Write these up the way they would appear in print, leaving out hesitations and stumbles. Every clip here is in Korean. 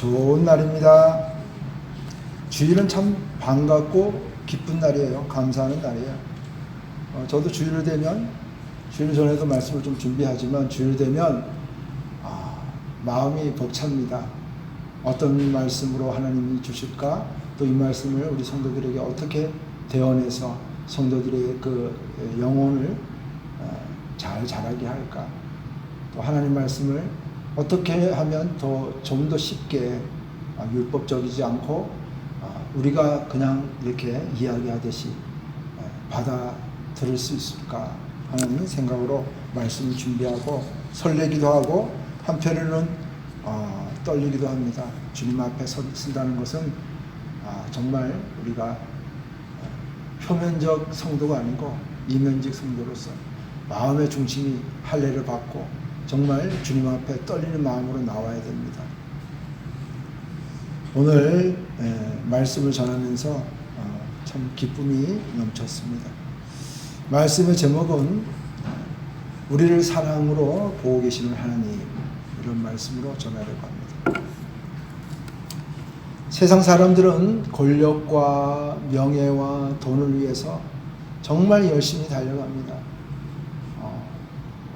좋은 날입니다. 주일은 참 반갑고 기쁜 날이에요. 감사하는 날이에요. 저도 주일 되면, 주일 전에도 말씀을 좀 준비하지만 주일 되면 마음이 벅찹니다. 어떤 말씀으로 하나님이 주실까? 또 이 말씀을 우리 성도들에게 어떻게 대언해서 성도들의 그 영혼을 잘 자라게 할까? 또 하나님 말씀을 어떻게 하면 좀 더 쉽게 율법적이지 않고 우리가 그냥 이렇게 이야기하듯이 받아 들을 수 있을까 하는 생각으로 말씀을 준비하고 설레기도 하고 한편으로는 떨리기도 합니다. 주님 앞에 쓴다는 것은 정말 우리가 표면적 성도가 아니고 이면적 성도로서 마음의 중심이 할례를 받고 정말 주님 앞에 떨리는 마음으로 나와야 됩니다. 오늘 말씀을 전하면서 참 기쁨이 넘쳤습니다. 말씀의 제목은 우리를 사랑으로 보고 계시는 하나님, 이런 말씀으로 전하려고 합니다. 세상 사람들은 권력과 명예와 돈을 위해서 정말 열심히 달려갑니다.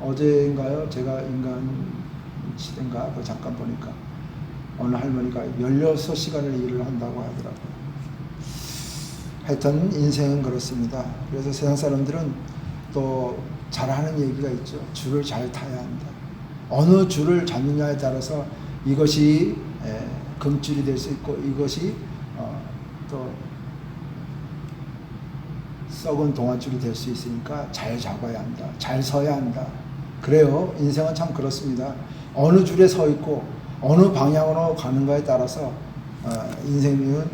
어제인가요? 제가 인간 시대인가 잠깐 보니까 어느 할머니가 16시간을 일을 한다고 하더라고요. 하여튼 인생은 그렇습니다. 그래서 세상 사람들은 또 잘하는 얘기가 있죠. 줄을 잘 타야 한다. 어느 줄을 잡느냐에 따라서 이것이 금줄이 될 수 있고 이것이 또 썩은 동아줄이 될 수 있으니까 잘 잡아야 한다. 잘 서야 한다. 그래요. 인생은 참 그렇습니다. 어느 줄에 서 있고 어느 방향으로 가는가에 따라서 인생은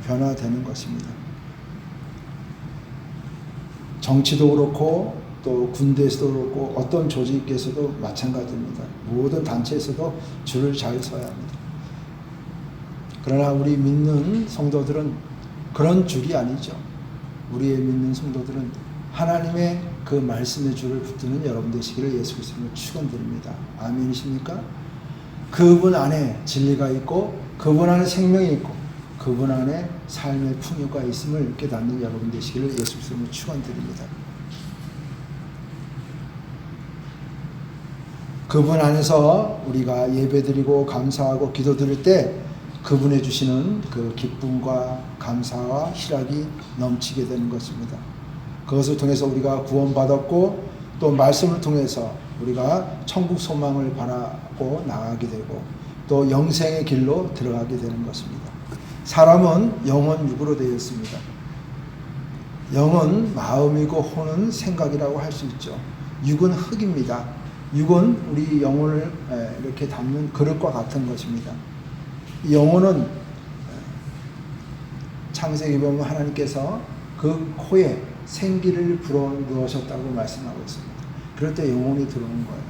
변화되는 것입니다. 정치도 그렇고 또 군대에서도 그렇고 어떤 조직에서도 마찬가지입니다. 모든 단체에서도 줄을 잘 서야 합니다. 그러나 우리 믿는 성도들은 그런 줄이 아니죠. 우리의 믿는 성도들은 하나님의 그 말씀의 줄을 붙드는 여러분 되시기를 예수 그리스도로 축원드립니다. 아멘이십니까? 그분 안에 진리가 있고 그분 안에 생명이 있고 그분 안에 삶의 풍요가 있음을 깨닫는 여러분 되시기를 예수 그리스도로 축원드립니다. 그분 안에서 우리가 예배드리고 감사하고 기도드릴 때 그분의 주시는 그 기쁨과 감사와 희락이 넘치게 되는 것입니다. 그것을 통해서 우리가 구원받았고 또 말씀을 통해서 우리가 천국 소망을 바라고 나가게 되고 또 영생의 길로 들어가게 되는 것입니다. 사람은 영은 육으로 되어 있습니다. 영은 마음이고 혼은 생각이라고 할 수 있죠. 육은 흙입니다. 육은 우리 영혼을 이렇게 담는 그릇과 같은 것입니다. 이 영혼은 창세기 보면 하나님께서 그 코에 생기를 불어넣으셨다고 말씀하고 있습니다. 그럴 때 영혼이 들어오는 거예요.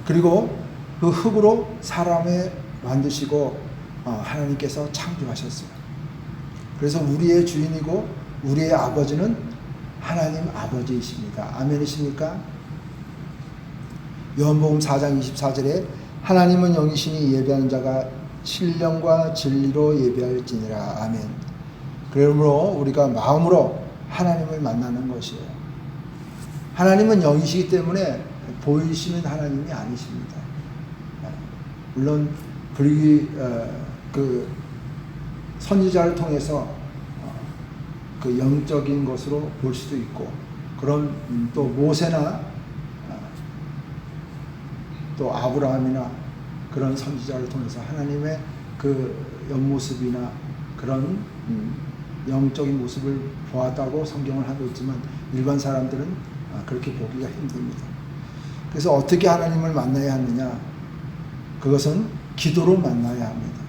그리고 그 흙으로 사람을 만드시고 하나님께서 창조하셨어요. 그래서 우리의 주인이고 우리의 아버지는 하나님 아버지이십니다. 아멘이십니까? 요한복음 4장 24절에 하나님은 영이시니 예배하는 자가 신령과 진리로 예배할지니라. 아멘. 그러므로 우리가 마음으로 하나님을 만나는 것이에요. 하나님은 영이시기 때문에 보이시는 하나님이 아니십니다. 물론 그 선지자를 통해서 그 영적인 것으로 볼 수도 있고 그런 또 모세나 또 아브라함이나 그런 선지자를 통해서 하나님의 그 옆모습이나 그런 영적인 모습을 보았다고 성경을 하고 있지만 일반 사람들은 그렇게 보기가 힘듭니다. 그래서 어떻게 하나님을 만나야 하느냐? 그것은 기도로 만나야 합니다.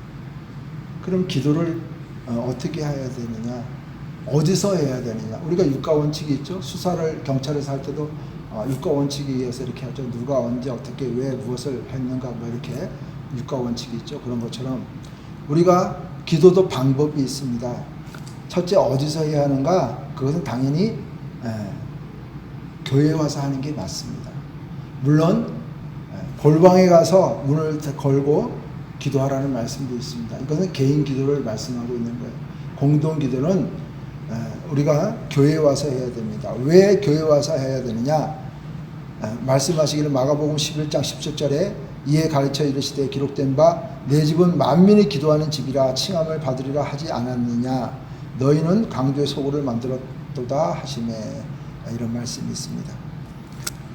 그럼 기도를 어떻게 해야 되느냐? 어디서 해야 되느냐? 우리가 육가 원칙이 있죠. 수사를 경찰에서 할 때도 육가 원칙에 의해서 이렇게 하죠. 누가 언제 어떻게 왜 무엇을 했는가 뭐 이렇게 육가 원칙이 있죠. 그런 것처럼 우리가 기도도 방법이 있습니다. 첫째 어디서 해야 하는가? 그것은 당연히 교회에 와서 하는 게 맞습니다. 물론 골방에 가서 문을 걸고 기도하라는 말씀도 있습니다. 이것은 개인 기도를 말씀하고 있는 거예요. 공동 기도는 우리가 교회에 와서 해야 됩니다. 왜 교회에 와서 해야 되느냐? 말씀하시기를 마가복음 11장 17절에 이에 가르쳐 이르시되 기록된 바 내 집은 만민이 기도하는 집이라 칭함을 받으리라 하지 않았느냐? 너희는 강도의 소굴을 만들었도다 하시매. 이런 말씀이 있습니다.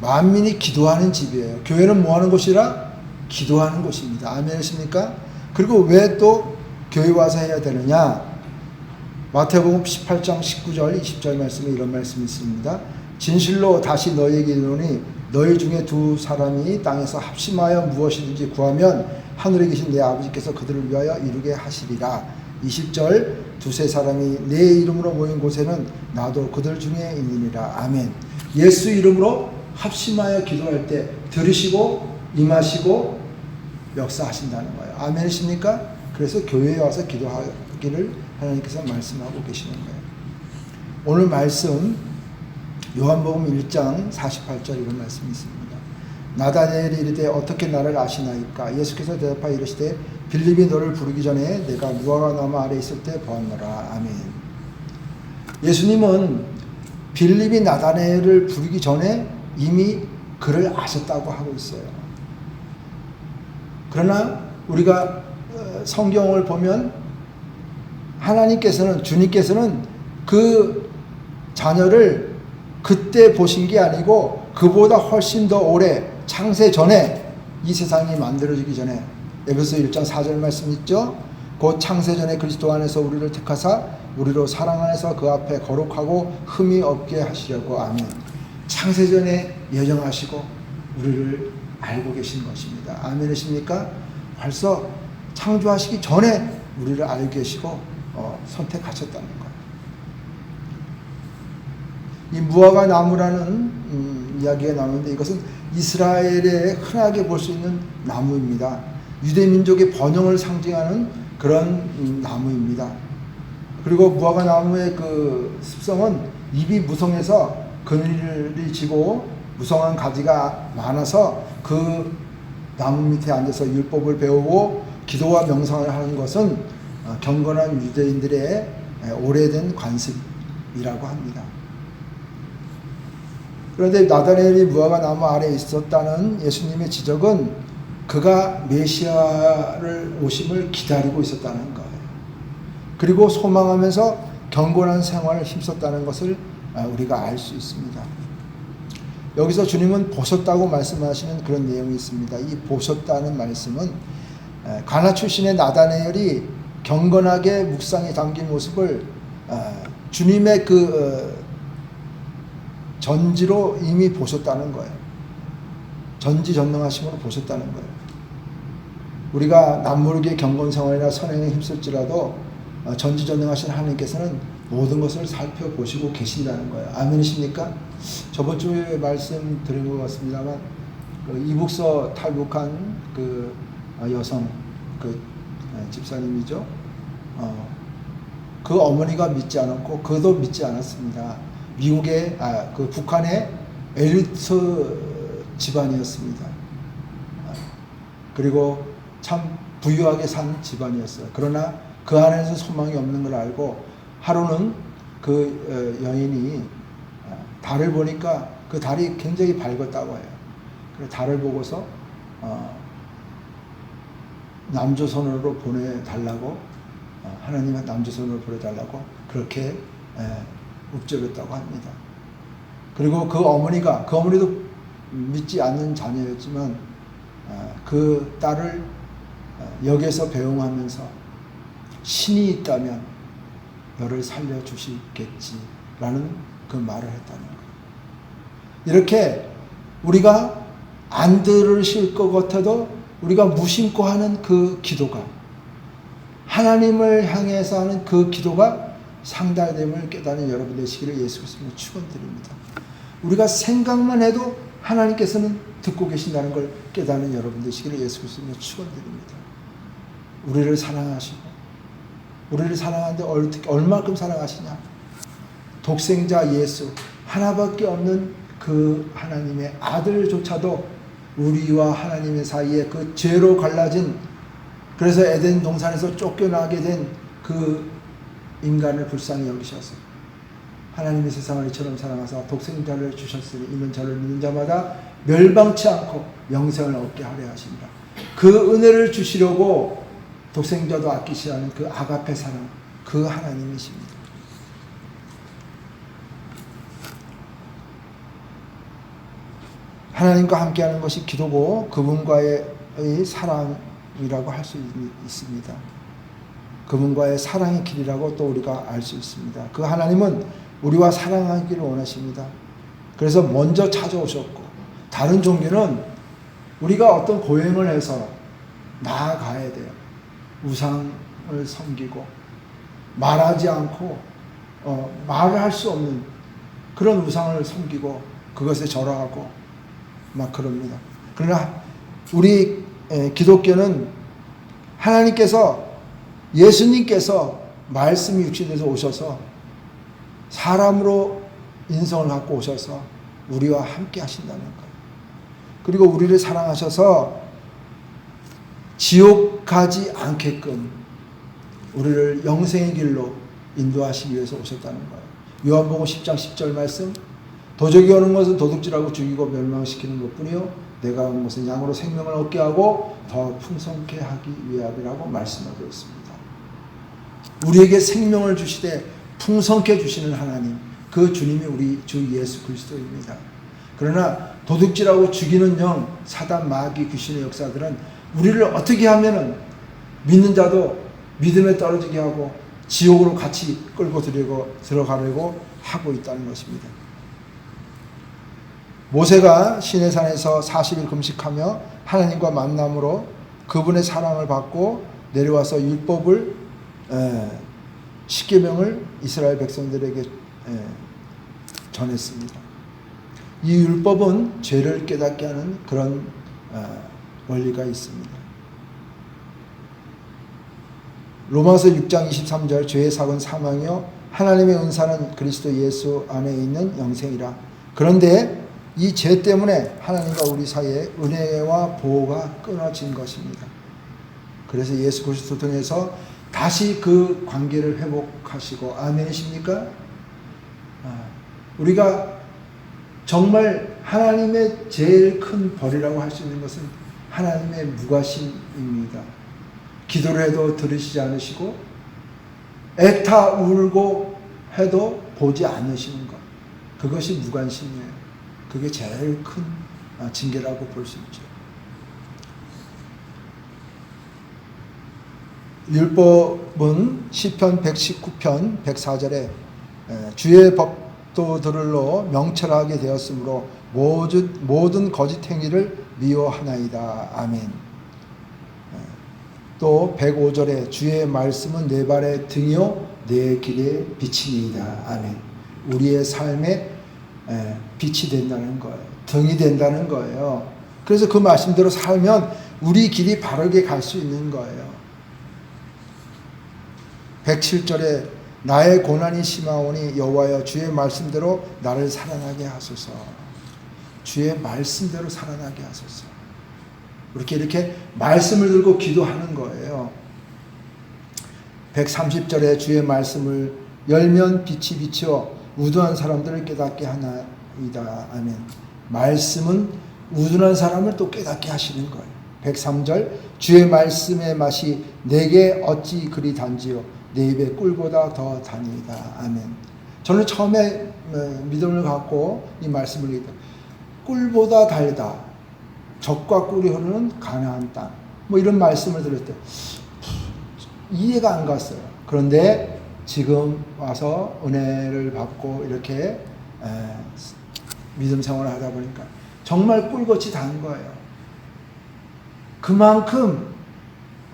만민이 기도하는 집이에요. 교회는 뭐 하는 곳이라? 기도하는 곳입니다. 아멘이십니까? 그리고 왜 또 교회 와서 해야 되느냐? 마태복음 18장 19절 20절 말씀에 이런 말씀이 있습니다. 진실로 다시 너희에게 이르노니 너희 중에 두 사람이 땅에서 합심하여 무엇이든지 구하면 하늘에 계신 내 아버지께서 그들을 위하여 이루게 하시리라. 20절 두세 사람이 내 이름으로 모인 곳에는 나도 그들 중에 있느니라. 아멘. 예수 이름으로 합심하여 기도할 때 들으시고 임하시고 역사하신다는 거예요. 아멘이십니까? 그래서 교회에 와서 기도하기를 하나님께서 말씀하고 계시는 거예요. 오늘 말씀 요한복음 1장 48절 이런 말씀이 있습니다. 나다나엘이 이르되 어떻게 나를 아시나이까? 예수께서 대답하여 이르시되 빌립이 너를 부르기 전에 내가 무화과 나무 아래 있을 때 보았노라. 아멘. 예수님은 빌립이 나다나엘을 부르기 전에 이미 그를 아셨다고 하고 있어요. 그러나 우리가 성경을 보면 하나님께서는, 주님께서는 그 자녀를 그때 보신 게 아니고 그보다 훨씬 더 오래, 창세 전에, 이 세상이 만들어지기 전에, 에베소 1장 4절 말씀 있죠? 곧 창세 전에 그리스도 안에서 우리를 택하사 우리로 사랑 안에서 그 앞에 거룩하고 흠이 없게 하시려고. 아멘. 창세 전에 예정하시고 우리를 알고 계신 것입니다. 아멘이십니까? 벌써 창조하시기 전에 우리를 알고 계시고 선택하셨다는 거예요. 이 무화과 나무라는 이야기가 나오는데 이것은 이스라엘에 흔하게 볼 수 있는 나무입니다. 유대 민족의 번영을 상징하는 그런 나무입니다. 그리고 무화과 나무의 그 습성은 잎이 무성해서 그늘이 지고 무성한 가지가 많아서 그 나무 밑에 앉아서 율법을 배우고 기도와 명상을 하는 것은 경건한 유대인들의 오래된 관습이라고 합니다. 그런데 나다나엘이 무화과 나무 아래에 있었다는 예수님의 지적은 그가 메시아를 오심을 기다리고 있었다는 거예요. 그리고 소망하면서 경건한 생활을 힘썼다는 것을 우리가 알 수 있습니다. 여기서 주님은 보셨다고 말씀하시는 그런 내용이 있습니다. 이 보셨다는 말씀은 가나 출신의 나다나엘이 경건하게 묵상에 담긴 모습을 주님의 그 전지로 이미 보셨다는 거예요. 전지전능하심으로 보셨다는 거예요. 우리가 남모르게 경건생활이나 선행에 힘쓸지라도 전지전능하신 하나님께서는 모든 것을 살펴보시고 계신다는 거예요. 아멘이십니까? 저번 주에 말씀 드린 것 같습니다만 그 이북서 탈북한 그 여성 그 집사님이죠. 그 어머니가 믿지 않았고 그도 믿지 않았습니다. 미국의 그 북한의 엘리트 집안이었습니다. 그리고 참 부유하게 산 집안이었어요. 그러나 그 안에서 소망이 없는 걸 알고 하루는 그 여인이 달을 보니까 그 달이 굉장히 밝았다고 해요. 그래서 달을 보고서 남조선으로 보내달라고 하나님의 남조선으로 보내달라고 그렇게 읊조렸다고 합니다. 그리고 그 어머니도 믿지 않는 자녀였지만 그 딸을 역에서 배웅하면서 신이 있다면 너를 살려주시겠지라는 그 말을 했다는 거예요. 이렇게 우리가 안 들으실 것 같아도 우리가 무심코 하는 그 기도가 하나님을 향해서 하는 그 기도가 상달됨을 깨닫는 여러분 되시기를 예수 그리스도로 축원드립니다. 우리가 생각만 해도 하나님께서는 듣고 계신다는 걸 깨닫는 여러분 되시기를 예수 그리스도로 축원드립니다. 우리를 사랑하시고 우리를 사랑하는데 어떻게 얼마큼 사랑하시냐? 독생자 예수 하나밖에 없는 그 하나님의 아들조차도 우리와 하나님의 사이에 그 죄로 갈라진 그래서 에덴 동산에서 쫓겨나게 된 그 인간을 불쌍히 여기셔서 하나님이 세상을 이처럼 사랑하사 독생자를 주셨으니 이는 저를 믿는 자마다 멸망치 않고 영생을 얻게 하려 하신다. 그 은혜를 주시려고 독생자도 아끼시지 않은 그 아가페 사랑, 그 하나님이십니다. 하나님과 함께하는 것이 기도고 그분과의 사랑이라고 할 수 있습니다. 그분과의 사랑의 길이라고 또 우리가 알 수 있습니다. 그 하나님은 우리와 사랑하기를 원하십니다. 그래서 먼저 찾아오셨고, 다른 종교는 우리가 어떤 고행을 해서 나아가야 돼요. 우상을 섬기고 말하지 않고 말을 할 수 없는 그런 우상을 섬기고 그것에 절하고 막 그럽니다. 그러나 우리 기독교는 하나님께서, 예수님께서 말씀이 육신에서 오셔서 사람으로 인성을 갖고 오셔서 우리와 함께 하신다는 거예요. 그리고 우리를 사랑하셔서 지옥 가지 않게끔 우리를 영생의 길로 인도하시기 위해서 오셨다는 거예요. 요한복음 10장 10절 말씀, 도적이 오는 것은 도둑질하고 죽이고 멸망시키는 것뿐이요 내가 온 것은 양으로 생명을 얻게 하고 더 풍성케 하기 위함이라고 말씀하고 있습니다. 우리에게 생명을 주시되 풍성케 주시는 하나님, 그 주님이 우리 주 예수 그리스도입니다. 그러나 도둑질하고 죽이는 영, 사단, 마귀, 귀신의 역사들은 우리를 어떻게 하면은 믿는 자도 믿음에 떨어지게 하고 지옥으로 같이 끌고 들어가려고 하고 있다는 것입니다. 모세가 시내산에서 40일 금식하며 하나님과 만남으로 그분의 사랑을 받고 내려와서 율법을 10계명을 이스라엘 백성들에게 전했습니다. 이 율법은 죄를 깨닫게 하는 그런 원리가 있습니다. 로마서 6장 23절, 죄의 삭은 사망이요 하나님의 은사는 그리스도 예수 안에 있는 영생이라. 그런데 이 죄 때문에 하나님과 우리 사이에 은혜와 보호가 끊어진 것입니다. 그래서 예수 그리스도 통해서 다시 그 관계를 회복하시고, 아멘이십니까? 우리가 정말 하나님의 제일 큰 벌이라고 할 수 있는 것은 하나님의 무관심입니다. 기도를 해도 들으시지 않으시고 애타 울고 해도 보지 않으시는 것, 그것이 무관심이에요. 그게 제일 큰 징계라고 볼 수 있죠. 율법은 시편 119편 104절에 주의 법도 들을로 명철하게 되었으므로 모든 거짓 행위를 미워하나이다. 아멘. 또 105절에 주의 말씀은 내 발의 등이요 내 길의 빛이니이다. 아멘. 우리의 삶에 빛이 된다는 거예요. 등이 된다는 거예요. 그래서 그 말씀대로 살면 우리 길이 바르게 갈 수 있는 거예요. 107절에 나의 고난이 심하오니 여호와여 주의 말씀대로 나를 살아나게 하소서. 주의 말씀대로 살아나게 하소서. 이렇게 말씀을 들고 기도하는 거예요. 130절에 주의 말씀을 열면 빛이 비치어 우둔한 사람들을 깨닫게 하나이다. 아멘. 말씀은 우둔한 사람을 또 깨닫게 하시는 거예요. 103절 주의 말씀의 맛이 내게 어찌 그리 단지요 내 입에 꿀보다 더 다니이다. 아멘. 저는 처음에 믿음을 갖고 이 말씀을 읽다 꿀보다 달다, 젖과 꿀이 흐르는 가나안 땅, 뭐 이런 말씀을 들을 때 이해가 안 갔어요. 그런데 지금 와서 은혜를 받고 이렇게 믿음 생활을 하다 보니까 정말 꿀같이 단 거예요. 그만큼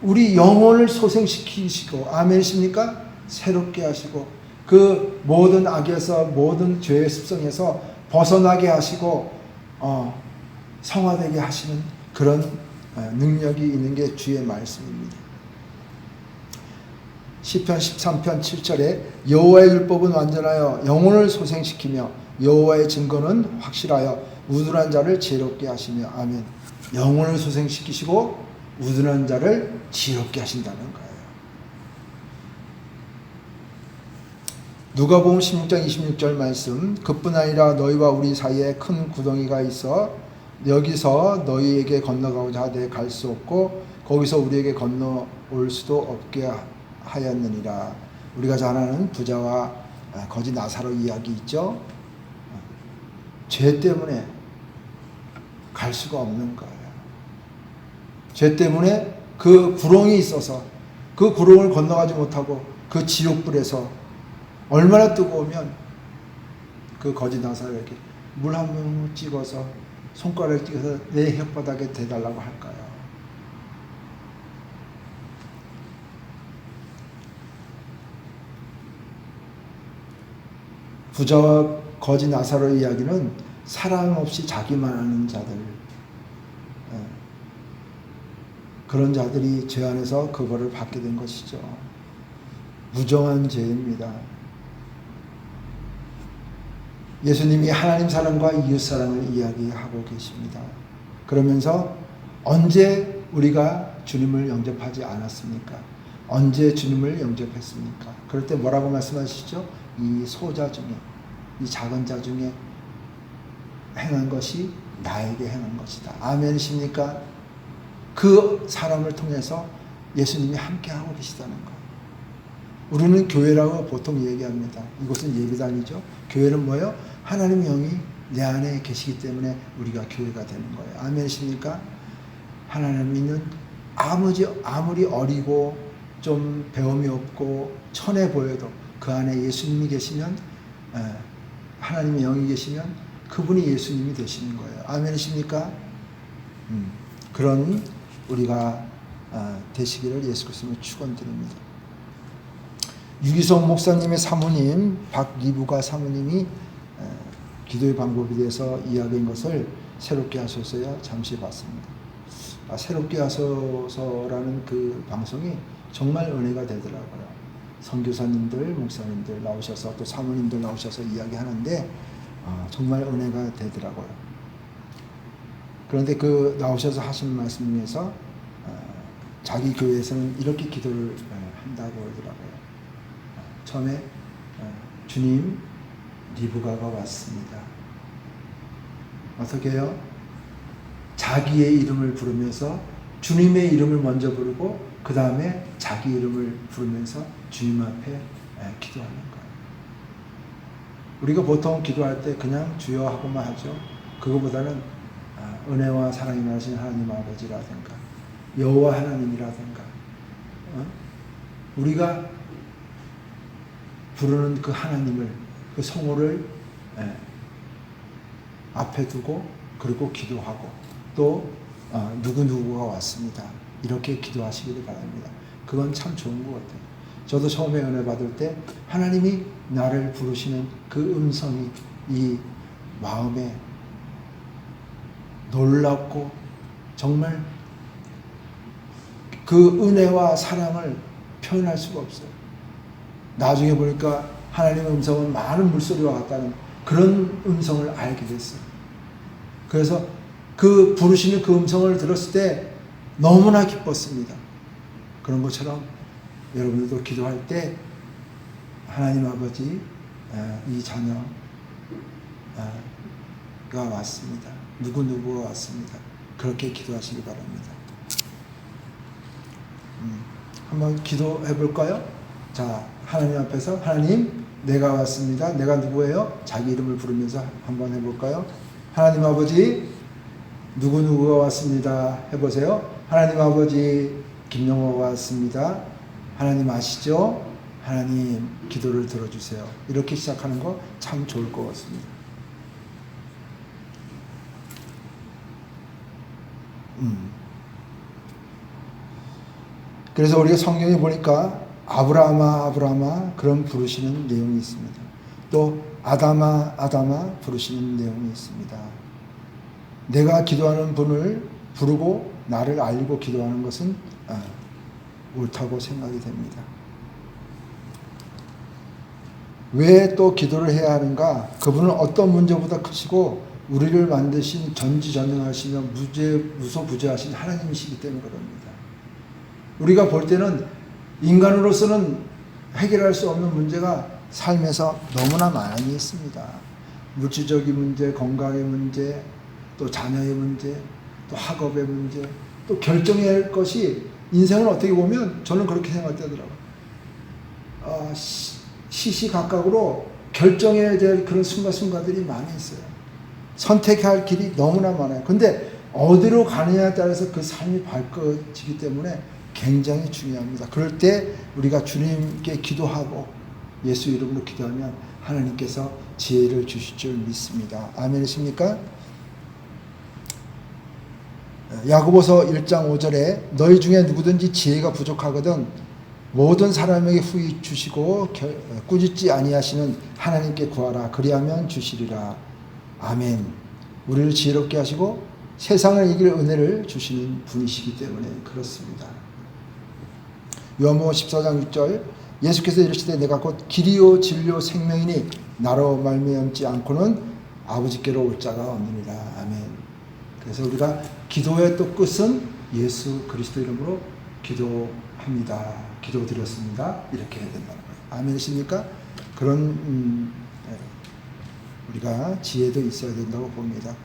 우리 영혼을 소생시키시고, 아멘이십니까? 새롭게 하시고 그 모든 악에서, 모든 죄의 습성에서 벗어나게 하시고 성화되게 하시는 그런 능력이 있는 게 주의 말씀입니다. 시편 13편 7절에 여호와의 율법은 완전하여 영혼을 소생시키며 여호와의 증거는 확실하여 우둔한 자를 지혜롭게 하시며. 아멘. 영혼을 소생시키시고 우둔한 자를 지혜롭게 하신다는 거예요. 누가복음 16장 26절 말씀, 그뿐 아니라 너희와 우리 사이에 큰 구덩이가 있어 여기서 너희에게 건너가고자 하되 갈 수 없고 거기서 우리에게 건너올 수도 없게 하였느니라. 우리가 잘 아는 부자와 거지 나사로 이야기 있죠. 죄 때문에 갈 수가 없는 거예요. 죄 때문에 그 구렁이 있어서 그 구렁을 건너가지 못하고 그 지옥불에서 얼마나 뜨거우면 그 거지 나사로에게 물 한 번 찍어서 손가락을 찍어서 내 혓바닥에 대달라고 할까요? 부자와 거지 나사로 이야기는 사랑 없이 자기만 아는 자들, 그런 자들이 죄 안에서 그 벌을 받게 된 것이죠. 무정한 죄입니다. 예수님이 하나님 사랑과 이웃 사랑을 이야기하고 계십니다. 그러면서 언제 우리가 주님을 영접하지 않았습니까? 언제 주님을 영접했습니까? 그럴 때 뭐라고 말씀하시죠? 이 소자 중에, 이 작은 자 중에 행한 것이 나에게 행한 것이다. 아멘이십니까? 그 사람을 통해서 예수님이 함께하고 계시다는 것. 우리는 교회라고 보통 얘기합니다. 이곳은 예배당이죠. 교회는 뭐예요? 하나님 영이 내 안에 계시기 때문에 우리가 교회가 되는 거예요. 아멘이십니까? 하나님 믿는 아무리 어리고 좀 배움이 없고 천해 보여도 그 안에 예수님이 계시면, 하나님의 영이 계시면 그분이 예수님이 되시는 거예요. 아멘이십니까? 그런 우리가 되시기를 예수 그리스도로 축원드립니다. 유기성 목사님의 사모님 박리부가 사모님이 기도의 방법에 대해서 이야기한 것을 새롭게 하소서야 잠시 봤습니다. 새롭게 하소서라는 그 방송이 정말 은혜가 되더라고요. 선교사님들, 목사님들 나오셔서 또 사모님들 나오셔서 이야기하는데 정말 은혜가 되더라고요. 그런데 그 나오셔서 하신 말씀 중에서 자기 교회에서는 이렇게 기도를 한다고 그러더라고요. 처음에 주님, 리브가가 왔습니다. 어떻게 해요? 자기의 이름을 부르면서 주님의 이름을 먼저 부르고 그 다음에 자기 이름을 부르면서 주님 앞에 기도하는 거예요. 우리가 보통 기도할 때 그냥 주여 하고만 하죠. 그거보다는 은혜와 사랑이 많으신 하나님 아버지라든가 여호와 하나님이라든가 우리가 부르는 그 하나님을, 그 성호를 앞에 두고 그리고 기도하고 또 누구누구가 왔습니다. 이렇게 기도하시기를 바랍니다. 그건 참 좋은 것 같아요. 저도 처음에 은혜 받을 때 하나님이 나를 부르시는 그 음성이 이 마음에 놀랍고 정말 그 은혜와 사랑을 표현할 수가 없어요. 나중에 보니까 하나님의 음성은 많은 물소리와 같다는 그런 음성을 알게 됐어요. 그래서 그 부르시는 그 음성을 들었을 때 너무나 기뻤습니다. 그런 것처럼 여러분들도 기도할 때 하나님 아버지, 이 자녀가 왔습니다. 누구누구가 왔습니다. 그렇게 기도하시기 바랍니다. 한번 기도해 볼까요? 자, 하나님 앞에서 하나님, 내가 왔습니다. 내가 누구예요? 자기 이름을 부르면서 한번 해볼까요? 하나님 아버지, 누구누구가 왔습니다. 해보세요. 하나님 아버지, 김영호가 왔습니다. 하나님 아시죠? 하나님, 기도를 들어주세요. 이렇게 시작하는 거 참 좋을 것 같습니다. 그래서 우리가 성경에 보니까 아브라함아 아브라함아 그런 부르시는 내용이 있습니다. 또 아담아 아담아 부르시는 내용이 있습니다. 내가 기도하는 분을 부르고 나를 알고 기도하는 것은 옳다고 생각이 됩니다. 왜 또 기도를 해야 하는가? 그분은 어떤 문제보다 크시고 우리를 만드신 전지전능하시며 무소부재하신 하나님이시기 때문에 그럽니다. 우리가 볼 때는 인간으로서는 해결할 수 없는 문제가 삶에서 너무나 많이 있습니다. 물질적인 문제, 건강의 문제, 또 자녀의 문제, 또 학업의 문제, 또 결정해야 할 것이 인생을 어떻게 보면 저는 그렇게 생각되더라고요. 시시각각으로 결정해야 될 그런 순간순간들이 많이 있어요. 선택할 길이 너무나 많아요. 근데 어디로 가느냐에 따라서 그 삶이 바꿔지기 때문에 굉장히 중요합니다. 그럴 때 우리가 주님께 기도하고 예수 이름으로 기도하면 하나님께서 지혜를 주실 줄 믿습니다. 아멘이십니까? 야고보서 1장 5절에 너희 중에 누구든지 지혜가 부족하거든 모든 사람에게 후히 주시고 꾸짖지 아니하시는 하나님께 구하라. 그리하면 주시리라. 아멘. 우리를 지혜롭게 하시고 세상을 이길 은혜를 주시는 분이시기 때문에 그렇습니다. 요한복음 14장 6절 예수께서 이르시되 내가 곧 길이요 진리요 생명이니 나로 말미암지 않고는 아버지께로 올 자가 없느니라. 아멘. 그래서 우리가 기도의 또 끝은 예수 그리스도 이름으로 기도합니다. 기도드렸습니다. 이렇게 해야 된다는 거예요. 아멘이십니까? 그런 우리가 지혜도 있어야 된다고 봅니다.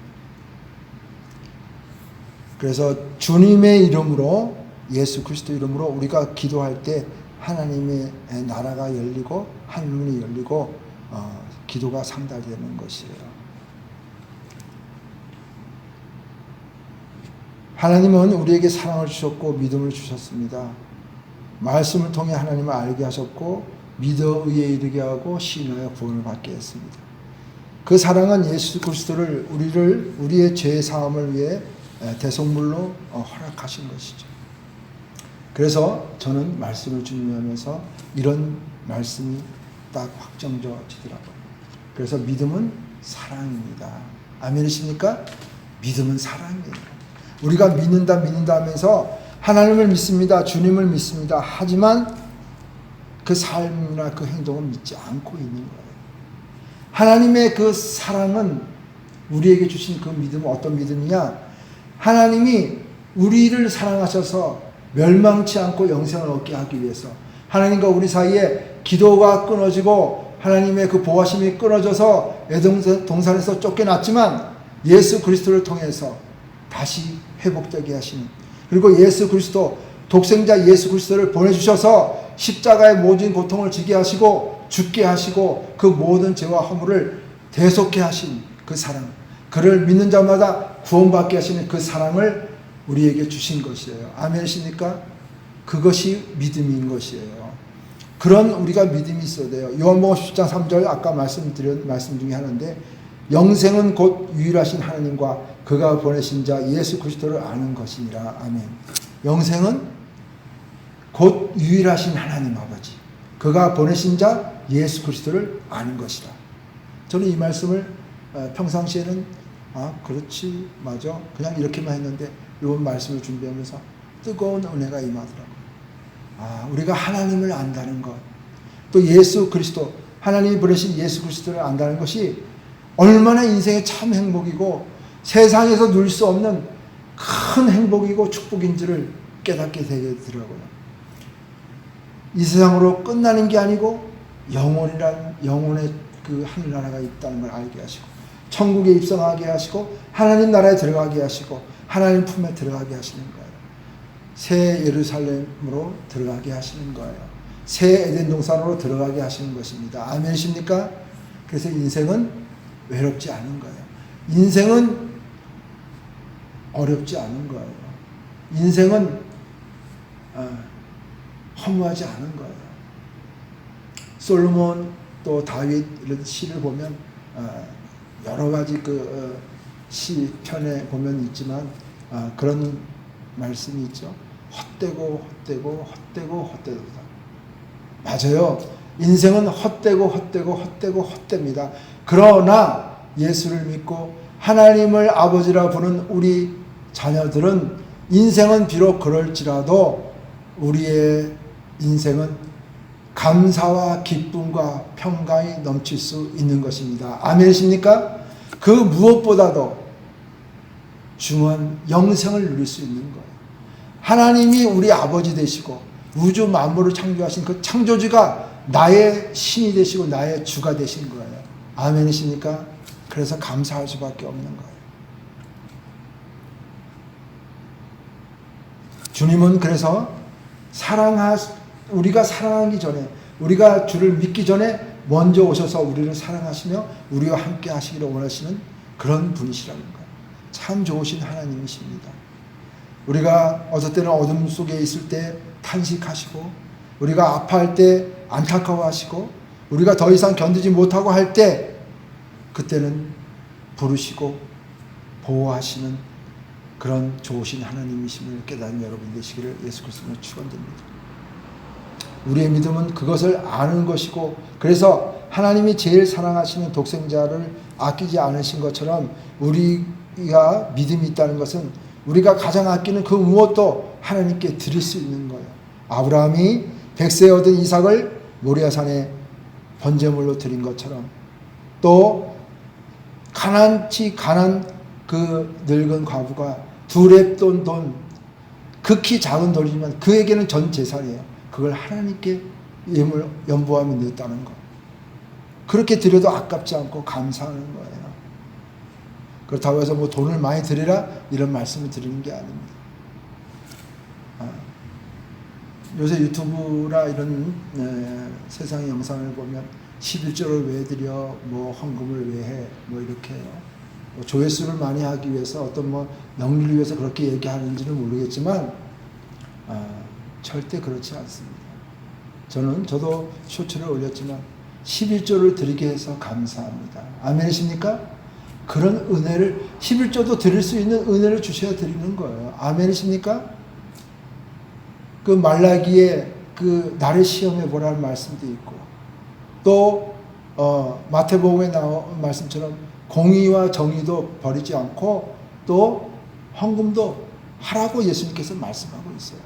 그래서 주님의 이름으로 예수 그리스도 이름으로 우리가 기도할 때 하나님의 나라가 열리고 하늘문이 열리고 기도가 상달되는 것이에요. 하나님은 우리에게 사랑을 주셨고 믿음을 주셨습니다. 말씀을 통해 하나님을 알게 하셨고 믿어 의에 이르게 하고 신하여 구원을 받게 했습니다. 그 사랑은 예수 그리스도를 우리의 죄 사함을 위해 대속물로 허락하신 것이죠. 그래서 저는 말씀을 준비하면서 이런 말씀이 딱 확정져지더라고요. 그래서 믿음은 사랑입니다. 아멘이십니까? 믿음은 사랑이에요. 우리가 믿는다 하면서 하나님을 믿습니다. 주님을 믿습니다. 하지만 그 삶이나 그 행동은 믿지 않고 있는 거예요. 하나님의 그 사랑은 우리에게 주신 그 믿음은 어떤 믿음이냐? 하나님이 우리를 사랑하셔서 멸망치 않고 영생을 얻게 하기 위해서 하나님과 우리 사이에 기도가 끊어지고 하나님의 그 보호하심이 끊어져서 에덴 동산에서 쫓겨났지만 예수 그리스도를 통해서 다시 회복되게 하시는, 그리고 예수 그리스도 독생자 예수 그리스도를 보내주셔서 십자가의 모든 고통을 지게 하시고 죽게 하시고 그 모든 죄와 허물을 대속케 하신 그 사랑, 그를 믿는 자마다 구원받게 하시는 그 사랑을 우리에게 주신 것이에요. 아멘이십니까? 그것이 믿음인 것이에요. 그런 우리가 믿음이 있어야 돼요. 요한복음 10장 3절 아까 말씀드린 말씀 중에 하나인데 영생은 곧 유일하신 하나님과 그가 보내신 자 예수 그리스도를 아는 것이니라. 아멘. 영생은 곧 유일하신 하나님 아버지, 그가 보내신 자 예수 그리스도를 아는 것이다. 저는 이 말씀을 평상시에는 그렇지 맞아 그냥 이렇게만 했는데 이번 말씀을 준비하면서 뜨거운 은혜가 임하더라고요. 우리가 하나님을 안다는 것, 또 예수 그리스도, 하나님이 보내신 예수 그리스도를 안다는 것이 얼마나 인생의 참 행복이고 세상에서 누릴 수 없는 큰 행복이고 축복인지를 깨닫게 되더라고요. 이 세상으로 끝나는 게 아니고 영혼의 그 하늘나라가 있다는 걸 알게 하시고 천국에 입성하게 하시고 하나님 나라에 들어가게 하시고 하나님 품에 들어가게 하시는 거예요. 새 예루살렘으로 들어가게 하시는 거예요. 새 에덴 동산으로 들어가게 하시는 것입니다. 아멘이십니까? 그래서 인생은 외롭지 않은 거예요. 인생은 어렵지 않은 거예요. 인생은 허무하지 않은 거예요. 솔로몬 또 다윗 이런 시를 보면 여러 가지 그 시편에 보면 있지만 그런 말씀이 있죠. 헛되고 헛되다. 맞아요. 인생은 헛됩니다. 그러나 예수를 믿고 하나님을 아버지라 부르는 우리 자녀들은 인생은 비록 그럴지라도 우리의 인생은 감사와 기쁨과 평강이 넘칠 수 있는 것입니다. 아멘이십니까? 그 무엇보다도 중요한 영생을 누릴 수 있는 거예요. 하나님이 우리 아버지 되시고 우주 만물을 창조하신 그 창조주가 나의 신이 되시고 나의 주가 되신 거예요. 아멘이십니까? 그래서 감사할 수밖에 없는 거예요. 주님은 그래서 우리가 사랑하기 전에, 우리가 주를 믿기 전에 먼저 오셔서 우리를 사랑하시며 우리와 함께 하시기를 원하시는 그런 분이시라는 거예요. 참 좋으신 하나님이십니다. 우리가 어떨 때는 어둠 속에 있을 때 탄식하시고, 우리가 아파할 때 안타까워하시고, 우리가 더 이상 견디지 못하고 할 때 그때는 부르시고 보호하시는 그런 좋으신 하나님이심을 깨닫는 여러분 되시기를 예수 그리스도로 축원드립니다. 우리의 믿음은 그것을 아는 것이고, 그래서 하나님이 제일 사랑하시는 독생자를 아끼지 않으신 것처럼 우리가 믿음이 있다는 것은 우리가 가장 아끼는 그 무엇도 하나님께 드릴 수 있는 거예요. 아브라함이 백세 얻은 이삭을 모리아산에 번제물로 드린 것처럼, 또 가난치 간한 그 늙은 과부가 두 렙돈 돈, 극히 작은 돈이지만 그에게는 전 재산이에요. 그걸 하나님께 예물 연보하며 냈다는 것. 그렇게 드려도 아깝지 않고 감사하는 거예요. 그렇다고 해서 뭐 돈을 많이 드리라 이런 말씀을 드리는 게 아닙니다. 요새 유튜브나 이런 세상의 영상을 보면 11조를 왜 드려, 뭐 헌금을 왜 해, 뭐 이렇게 해요. 뭐 조회수를 많이 하기 위해서 어떤 뭐 명리를 위해서 그렇게 얘기하는지는 모르겠지만 절대 그렇지 않습니다. 저도 쇼츠를 올렸지만 11조를 드리게 해서 감사합니다. 아멘이십니까? 그런 은혜를, 11조도 드릴 수 있는 은혜를 주셔야 드리는 거예요. 아멘이십니까? 그 말라기에 그 나를 시험해 보라는 말씀도 있고, 또 마태복음에 나온 말씀처럼 공의와 정의도 버리지 않고 또 헌금도 하라고 예수님께서 말씀하고 있어요.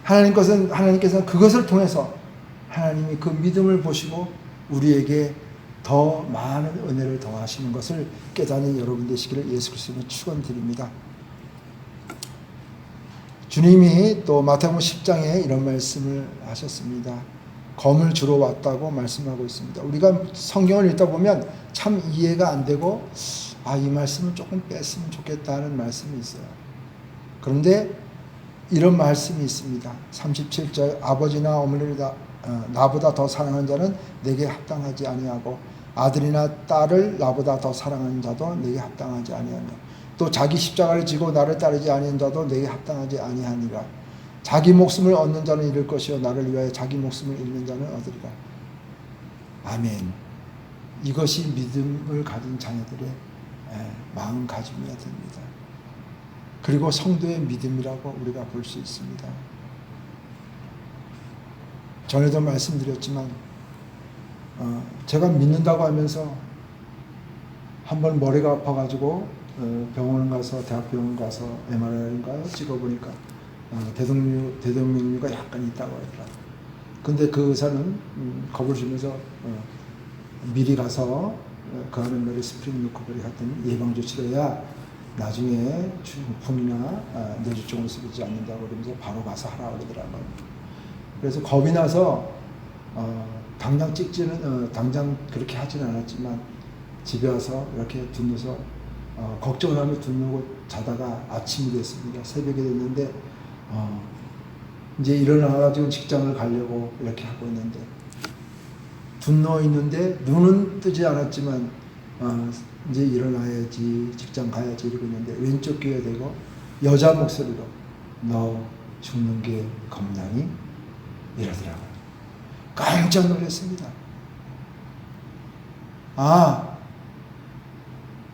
하나님께서는 그것을 통해서 하나님이 그 믿음을 보시고 우리에게 더 많은 은혜를 더하시는 것을 깨닫는 여러분 되시기를 예수 그리스도로 축원드립니다. 주님이 또 마태복음 10장에 이런 말씀을 하셨습니다. 검을 주러 왔다고 말씀하고 있습니다. 우리가 성경을 읽다 보면 참 이해가 안 되고, 이 말씀을 조금 뺐으면 좋겠다는 말씀이 있어요. 그런데 이런 말씀이 있습니다. 37절, 아버지나 어머니를 나보다 더 사랑하는 자는 내게 합당하지 아니하고 아들이나 딸을 나보다 더 사랑하는 자도 내게 합당하지 아니하며 또 자기 십자가를 지고 나를 따르지 아니하는 자도 내게 합당하지 아니하니라. 자기 목숨을 얻는 자는 잃을 것이요 나를 위하여 자기 목숨을 잃는 자는 얻으리라. 아멘. 이것이 믿음을 가진 자녀들의 마음가짐이어야 됩니다. 그리고 성도의 믿음이라고 우리가 볼 수 있습니다. 전에도 말씀드렸지만 제가 믿는다고 하면서 한번 머리가 아파가지고 병원 가서, 대학병원 가서 MRI인가요? 찍어보니까 대동맥류가 약간 있다고 하더라고요. 근데 그 의사는 겁을 주면서 미리 가서 그 안에 머리 스프링 넣고 그리 했더니 예방 조치를 해야 나중에 중풍이나 뇌졸중을 쓰지 않는다고 그러면서 바로 가서 하라고 그러더라고요. 그래서 겁이 나서 당장 당장 그렇게 하지는 않았지만 집에 와서 이렇게 둘러서 걱정을 하며 둘러고 자다가 아침이 됐습니다. 새벽이 됐는데 이제 일어나가지고 직장을 가려고 이렇게 하고 있는데 둘러 있는데 눈은 뜨지 않았지만 이제 일어나야지, 직장 가야지 이러고 있는데 왼쪽 귀에 대고 여자 목소리로 너 죽는 게 겁나니? 이러더라고요. 깜짝 놀랐습니다.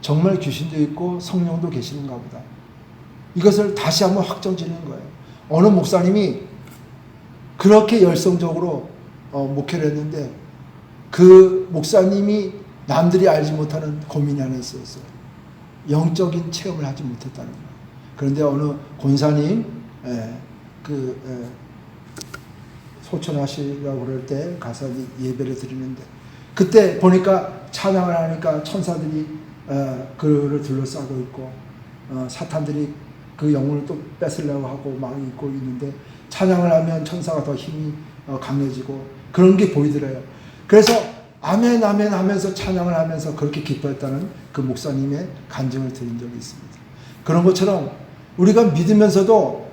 정말 귀신도 있고 성령도 계시는가 보다. 이것을 다시 한번 확정짓는 거예요. 어느 목사님이 그렇게 열성적으로 목회를 했는데 그 목사님이 남들이 알지 못하는 고민이 하나 있었어요. 영적인 체험을 하지 못했다는 거예요. 그런데 어느 권사님 소천하시라고 그럴 때 가서 예배를 드리는데 그때 보니까 찬양을 하니까 천사들이 그를 둘러싸고 있고 사탄들이 그 영혼을 또 뺏으려고 하고 막 있고 있는데, 찬양을 하면 천사가 더 힘이 강해지고 그런 게 보이더래요. 그래서 아멘 아멘 하면서 찬양을 하면서 그렇게 기뻐했다는 그 목사님의 간증을 들은 적이 있습니다. 그런 것처럼 우리가 믿으면서도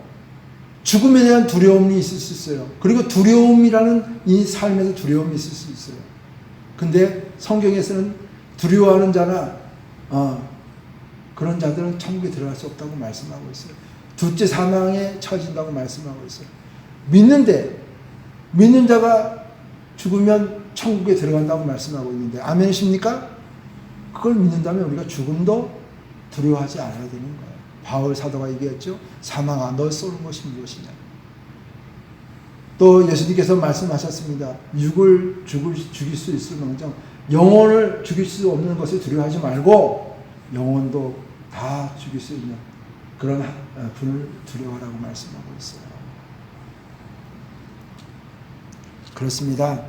죽음에 대한 두려움이 있을 수 있어요. 그리고 두려움이라는 이 삶에서 두려움이 있을 수 있어요. 근데 성경에서는 두려워하는 자나 그런 자들은 천국에 들어갈 수 없다고 말씀하고 있어요. 둘째 사망에 처해진다고 말씀하고 있어요. 믿는 자가 죽으면 천국에 들어간다고 말씀하고 있는데, 아멘이십니까? 그걸 믿는다면 우리가 죽음도 두려워하지 않아야 되는 거예요. 바울 사도가 얘기했죠. 사망아, 널 쏘는 것이 무엇이냐. 또 예수님께서 말씀하셨습니다. 육을 죽일 수 있을망정 영혼을 죽일 수 없는 것을 두려워하지 말고 영혼도 다 죽일 수 있는 그런 분을 두려워하라고 말씀하고 있어요. 그렇습니다.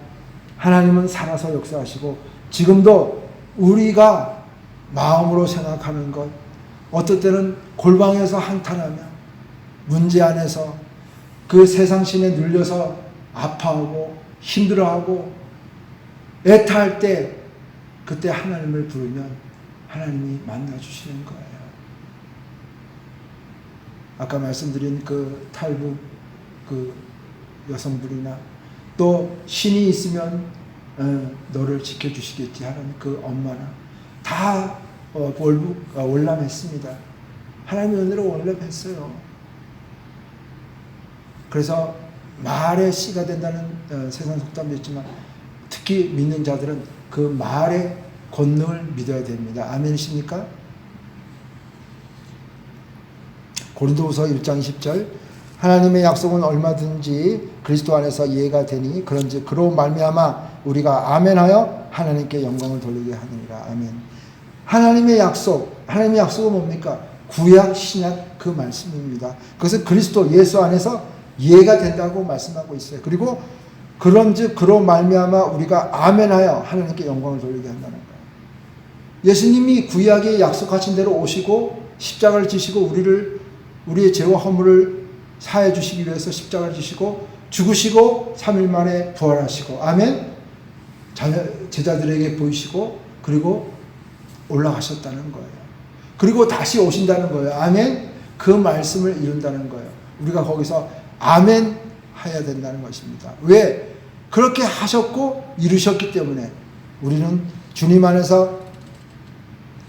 하나님은 살아서 역사하시고 지금도 우리가 마음으로 생각하는 것, 어떨 때는 골방에서 한탄하며 문제 안에서 그 세상심에 눌려서 아파하고 힘들어하고 애타할 때, 그때 하나님을 부르면 하나님이 만나주시는 거예요. 아까 말씀드린 그 탈북 그 여성분이나 또 신이 있으면 너를 지켜주시겠지 하는 그 엄마나 다 월남했습니다. 하나님의 은혜로 월남했어요. 그래서 말의 씨가 된다는 세상 속담도 있지만 특히 믿는 자들은 그 말의 권능을 믿어야 됩니다. 아멘이십니까? 고린도후서 1장 10절 하나님의 약속은 얼마든지 그리스도 안에서 이해가 되니 그런즉 그로 말미암아 우리가 아멘하여 하나님께 영광을 돌리게 하느니라. 아멘. 하나님의 약속은 뭡니까? 구약 신약 그 말씀입니다. 그것은 그리스도 예수 안에서 이해가 된다고 말씀하고 있어요. 그리고 그런즉 그로 말미암아 우리가 아멘하여 하나님께 영광을 돌리게 한다는 거예요. 예수님이 구약에 약속하신 대로 오시고 십자가를 지시고 우리의 죄와 허물을 사해 주시기 위해서 십자가를 지시고 죽으시고 3일 만에 부활하시고 아멘. 제자들에게 보이시고 그리고 올라가셨다는 거예요. 그리고 다시 오신다는 거예요. 아멘. 그 말씀을 이룬다는 거예요. 우리가 거기서 아멘 해야 된다는 것입니다. 왜? 그렇게 하셨고 이루셨기 때문에 우리는 주님 안에서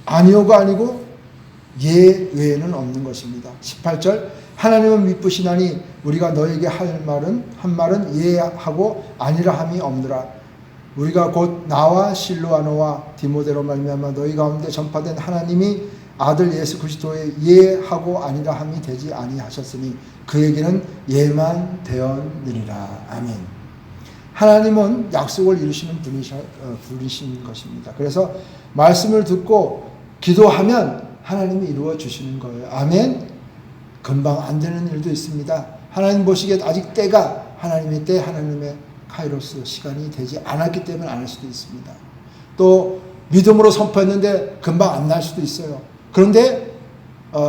아니오가 아니고 예 외에는 없는 것입니다. 18절 하나님은 미쁘시나니 우리가 너에게 한 말은 예 하고 아니라 함이 없느라. 우리가 곧 나와 실로아노와 디모데로 말미암아 너희 가운데 전파된 하나님이 아들 예수 그리스도의 예 하고 아니라 함이 되지 아니하셨으니 그에게는 예만 되었느니라. 아멘. 하나님은 약속을 이루시는 분이신 것입니다. 그래서 말씀을 듣고 기도하면 하나님이 이루어 주시는 거예요. 아멘. 금방 안 되는 일도 있습니다. 하나님 보시기에 아직 때가 하나님의 때, 하나님의 카이로스 시간이 되지 않았기 때문에 안 할 수도 있습니다. 또 믿음으로 선포했는데 금방 안 날 수도 있어요. 그런데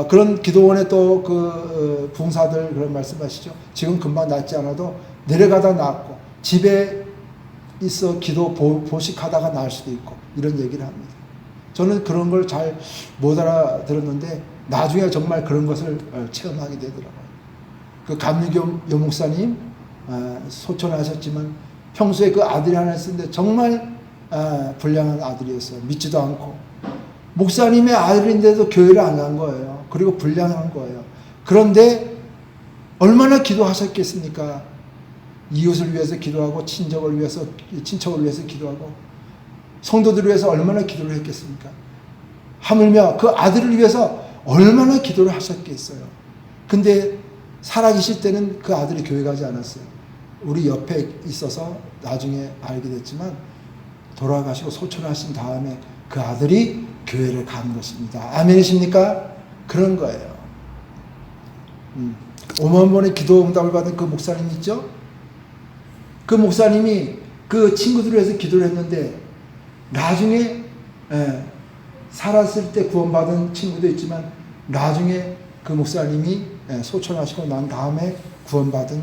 그런 기도원에 또 그 부흥사들 그런 말씀하시죠. 지금 금방 낫지 않아도 내려가다 낫고 집에 있어 기도 보식하다가 나을 수도 있고 이런 얘기를 합니다. 저는 그런 걸 잘 못 알아들었는데 나중에 정말 그런 것을 체험하게 되더라고요. 그 감리교 여목사님 소천하셨지만 평소에 그 아들이 하나 있었는데 정말 불량한 아들이었어요. 믿지도 않고 목사님의 아들인데도 교회를 안 간 거예요. 그리고 불량한 거예요. 그런데 얼마나 기도하셨겠습니까? 이웃을 위해서 기도하고 친척을 위해서 기도하고 성도들을 위해서 얼마나 기도를 했겠습니까? 하물며 그 아들을 위해서 얼마나 기도를 하셨겠어요. 근데 살아계실 때는 그 아들이 교회 가지 않았어요. 우리 옆에 있어서 나중에 알게 됐지만 돌아가시고 소천하신 다음에 그 아들이 교회를 간 것입니다. 아멘이십니까? 그런 거예요. 5만 번의 기도 응답을 받은 그 목사님 있죠? 그 목사님이 그 친구들을 위해서 기도를 했는데 나중에 살았을 때 구원받은 친구도 있지만 나중에 그 목사님이 소천하시고 난 다음에 구원받은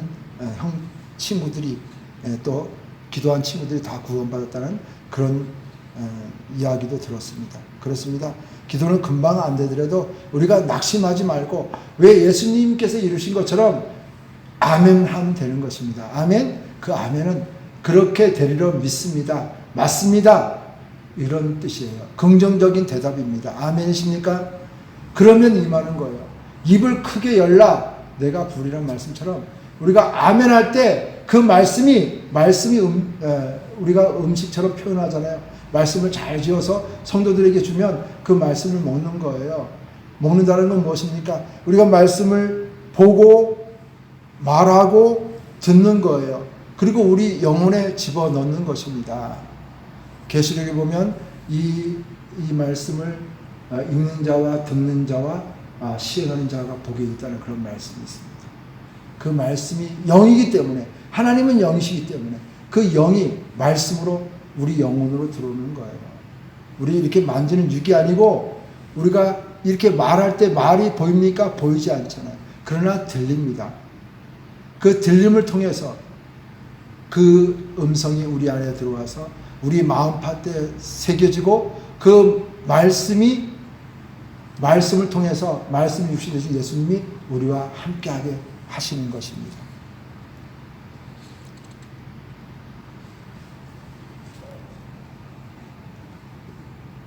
형 친구들이 또 기도한 친구들이 다 구원받았다는 그런 이야기도 들었습니다. 그렇습니다. 기도는 금방 안 되더라도 우리가 낙심하지 말고 왜 예수님께서 이루신 것처럼 아멘 하면 되는 것입니다. 아멘. 그 아멘은 그렇게 되리라 믿습니다. 맞습니다. 이런 뜻이에요. 긍정적인 대답입니다. 아멘이십니까? 그러면 임하는 거예요. 입을 크게 열라 내가 부리란 말씀처럼 우리가 아멘 할 때 그 말씀이 우리가 음식처럼 표현하잖아요. 말씀을 잘 지어서 성도들에게 주면 그 말씀을 먹는 거예요. 먹는다는 건 무엇입니까? 우리가 말씀을 보고 말하고 듣는 거예요. 그리고 우리 영혼에 집어넣는 것입니다. 계시록에 보면 이 말씀을 읽는 자와 듣는 자와 시행하는 자가 복이 있다는 그런 말씀이 있습니다. 그 말씀이 영이기 때문에 하나님은 영이시기 때문에 그 영이 말씀으로 우리 영혼으로 들어오는 거예요. 우리 이렇게 만지는 육이 아니고 우리가 이렇게 말할 때 말이 보입니까? 보이지 않잖아요. 그러나 들립니다. 그 들림을 통해서 그 음성이 우리 안에 들어와서 우리 마음밭에 새겨지고 그 말씀을 통해서 말씀이 육신이 되신 예수님이 우리와 함께하게 하시는 것입니다.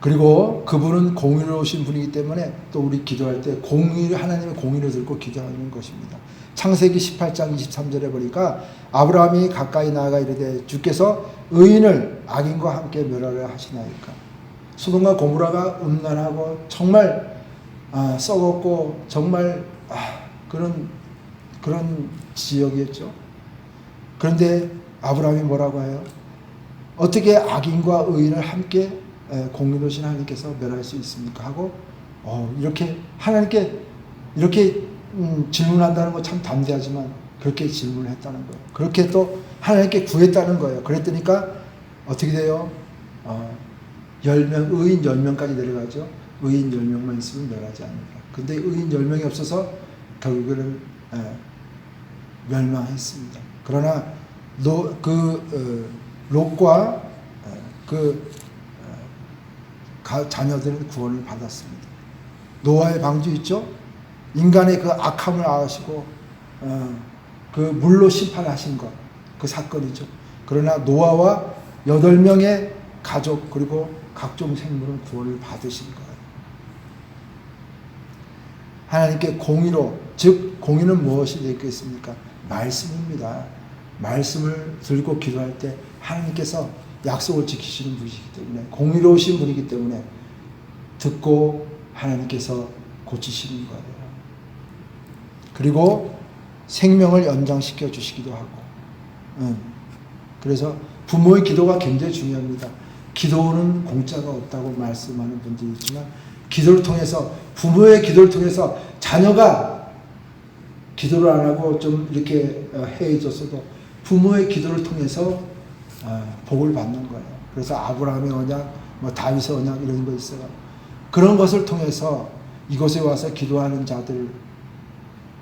그리고 그분은 공의로우신 분이기 때문에 또 우리 기도할 때 하나님의 공의를 들고 기도하는 것입니다. 창세기 18장 23절에 보니까 아브라함이 가까이 나아가 이르되 주께서 의인을 악인과 함께 멸하려 하시나이까. 소돔과 고모라가 음란하고 정말 썩었고 정말 그런 지역이었죠. 그런데 아브라함이 뭐라고 해요? 어떻게 악인과 의인을 함께 공의로우신 하나님께서 멸할 수 있습니까? 하고 이렇게 하나님께 이렇게 질문한다는 거 참 담대하지만 그렇게 질문을 했다는 거예요. 그렇게 또 하나님께 구했다는 거예요. 그랬더니까 어떻게 돼요? 10명, 의인 10명까지 내려가죠. 의인 10명만 있으면 멸하지 않는다. 근데 의인 10명이 없어서 결국에는 멸망했습니다. 그러나 롯과 자녀들은 구원을 받았습니다. 노아의 방주 있죠? 인간의 그 악함을 아시고 그 물로 심판하신 것, 그 사건이죠. 그러나 노아와 8명의 가족 그리고 각종 생물은 구원을 받으신 거예요. 하나님께 공의로, 즉 공의는 무엇이 되겠습니까? 말씀입니다. 말씀을 들고 기도할 때 하나님께서 약속을 지키시는 분이시기 때문에 공의로우신 분이기 때문에 듣고 하나님께서 고치시는 거예요. 그리고 생명을 연장시켜 주시기도 하고 그래서 부모의 기도가 굉장히 중요합니다. 기도는 공짜가 없다고 말씀하는 분들이 있지만 기도를 통해서 부모의 기도를 통해서 자녀가 기도를 안 하고 좀 이렇게 해해졌어도 부모의 기도를 통해서 복을 받는 거예요. 그래서 아브라함의 언약, 다윗의 언약 이런 거 있어요. 그런 것을 통해서 이곳에 와서 기도하는 자들,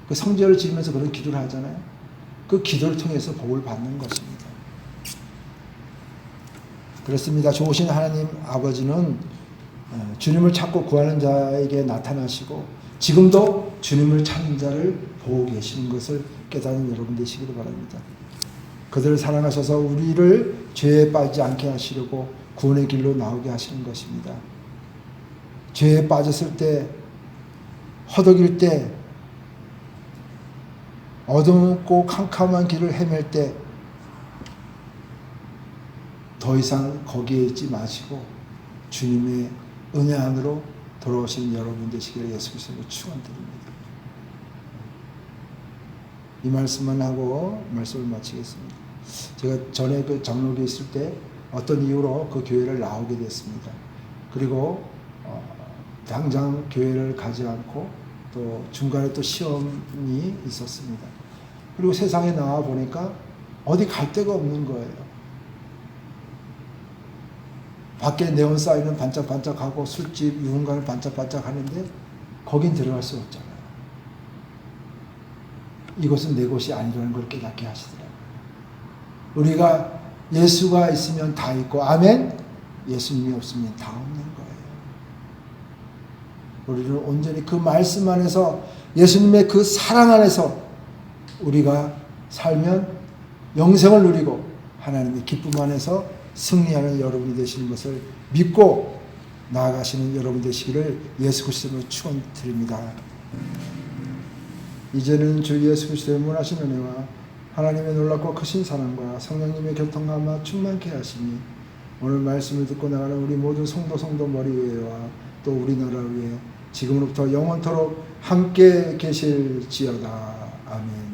그 성전을 지으면서 그런 기도를 하잖아요. 그 기도를 통해서 복을 받는 것입니다. 그렇습니다. 좋으신 하나님 아버지는 주님을 찾고 구하는 자에게 나타나시고 지금도 주님을 찾는 자를 보고 계시는 것을 깨닫는 여러분 되시기를 바랍니다. 그들을 사랑하셔서 우리를 죄에 빠지지 않게 하시려고 구원의 길로 나오게 하시는 것입니다. 죄에 빠졌을 때, 허덕일 때, 어둡고 캄캄한 길을 헤맬 때 더 이상 거기에 있지 마시고 주님의 은혜 안으로 돌아오신 여러분 되시기를 예수 그리스도로 축원드립니다. 이 말씀만 하고 말씀을 마치겠습니다. 제가 전에 그 장로교에 있을 때 어떤 이유로 그 교회를 나오게 됐습니다. 그리고 당장 교회를 가지 않고 또 중간에 또 시험이 있었습니다. 그리고 세상에 나와 보니까 어디 갈 데가 없는 거예요. 밖에 네온 사인은 반짝반짝하고 술집, 유흥가는 반짝반짝 하는데 거긴 들어갈 수 없잖아요. 이것은 내 것이 아니라는 걸 깨닫게 하시더라고요. 우리가 예수가 있으면 다 있고, 아멘? 예수님이 없으면 다 없는 거예요. 우리는 온전히 그 말씀 안에서, 예수님의 그 사랑 안에서 우리가 살면 영생을 누리고 하나님의 기쁨 안에서 승리하는 여러분이 되시는 것을 믿고 나아가시는 여러분 되시기를 예수 그리스도로 축원드립니다. 이제는 주 예수 그리스도의 무한하신 은혜와 하나님의 놀랍고 크신 사랑과 성령님의 교통감화 충만케 하시니 오늘 말씀을 듣고 나가는 우리 모든 성도 머리 위에와 또 우리나라 위에 지금으로부터 영원토록 함께 계실지어다. 아멘.